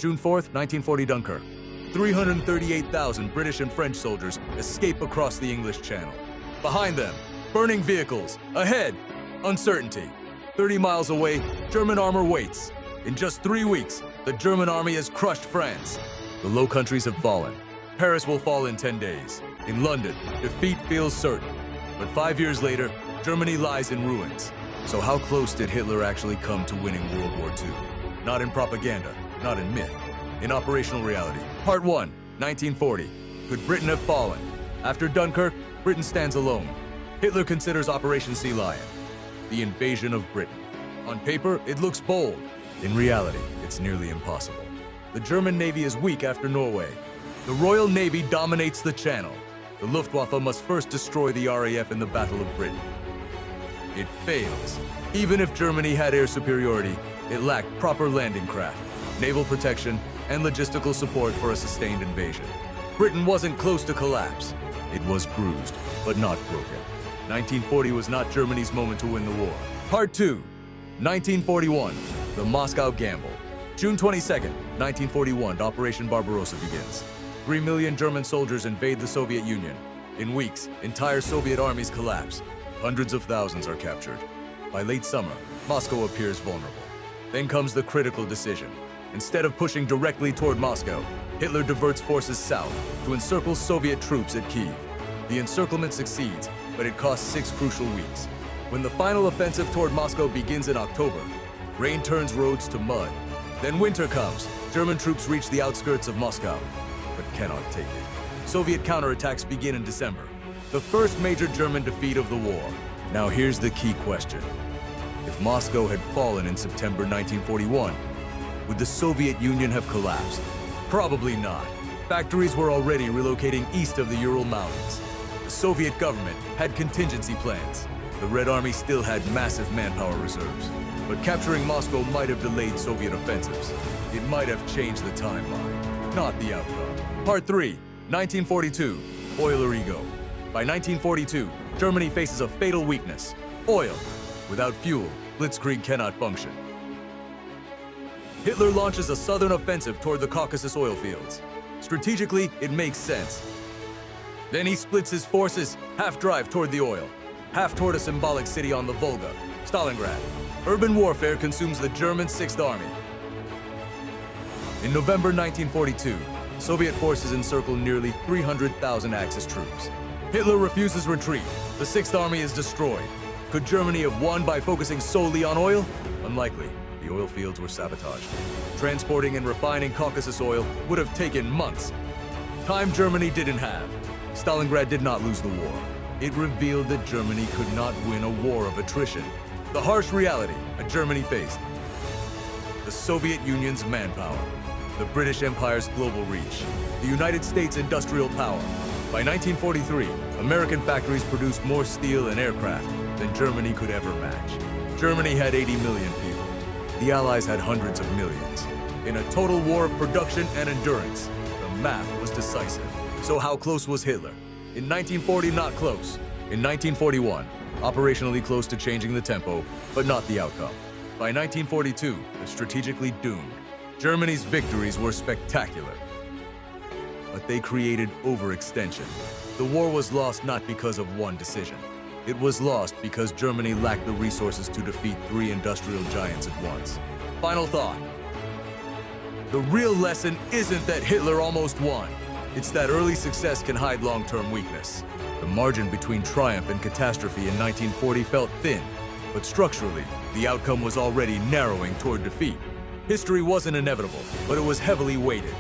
June 4th, 1940 Dunkirk. 338,000 British and French soldiers escape across the English Channel. Behind them, burning vehicles. Ahead, uncertainty. 30 miles away, German armor waits. In just 3 weeks, the German army has crushed France. The Low Countries have fallen. Paris will fall in 10 days. In London, defeat feels certain. But 5 years later, Germany lies in ruins. So how close did Hitler actually come to winning World War II? Not in propaganda, not in myth. In operational reality. Part 1, 1940. Could Britain have fallen? After Dunkirk, Britain stands alone. Hitler considers Operation Sea Lion, the invasion of Britain. On paper, it looks bold. In reality, it's nearly impossible. The German Navy is weak after Norway. The Royal Navy dominates the Channel. The Luftwaffe must first destroy the RAF in the Battle of Britain. It fails. Even if Germany had air superiority, it lacked proper landing craft, naval protection, and logistical support for a sustained invasion. Britain wasn't close to collapse. It was bruised, but not broken. 1940 was not Germany's moment to win the war. Part 2, 1941, the Moscow Gamble. June 22nd, 1941, Operation Barbarossa begins. 3 million German soldiers invade the Soviet Union. In weeks, entire Soviet armies collapse. Hundreds of thousands are captured. By late summer, Moscow appears vulnerable. Then comes the critical decision. Instead of pushing directly toward Moscow, Hitler diverts forces south to encircle Soviet troops at Kyiv. The encirclement succeeds, but it costs 6 crucial weeks. When the final offensive toward Moscow begins in October, rain turns roads to mud. Then winter comes. German troops reach the outskirts of Moscow, but cannot take it. Soviet counterattacks begin in December, the first major German defeat of the war. Now here's the key question. If Moscow had fallen in September 1941, would the Soviet Union have collapsed? Probably not. Factories were already relocating east of the Ural Mountains. The Soviet government had contingency plans. The Red Army still had massive manpower reserves. But capturing Moscow might have delayed Soviet offensives. It might have changed the timeline, not the outcome. Part 3, 1942, Oil or Ego. By 1942, Germany faces a fatal weakness: oil. Without fuel, Blitzkrieg cannot function. Hitler launches a southern offensive toward the Caucasus oil fields. Strategically, it makes sense. Then he splits his forces, half drive toward the oil, half toward a symbolic city on the Volga, Stalingrad. Urban warfare consumes the German 6th Army. In November 1942, Soviet forces encircle nearly 300,000 Axis troops. Hitler refuses retreat. The 6th Army is destroyed. Could Germany have won by focusing solely on oil? Unlikely. The oil fields were sabotaged. Transporting and refining Caucasus oil would have taken months. Time Germany didn't have. Stalingrad did not lose the war. It revealed that Germany could not win a war of attrition. The harsh reality that Germany faced: the Soviet Union's manpower, the British Empire's global reach, the United States' industrial power. By 1943, American factories produced more steel and aircraft than Germany could ever match. Germany had 80 million people. The Allies had hundreds of millions. In a total war of production and endurance, the map was decisive. So how close was Hitler? In 1940, not close. In 1941, operationally close to changing the tempo, but not the outcome. By 1942, they're strategically doomed. Germany's victories were spectacular, but they created overextension. The war was lost not because of one decision. It was lost because Germany lacked the resources to defeat 3 industrial giants at once. Final thought. The real lesson isn't that Hitler almost won. It's that early success can hide long-term weakness. The margin between triumph and catastrophe in 1940 felt thin, but structurally, the outcome was already narrowing toward defeat. History wasn't inevitable, but it was heavily weighted.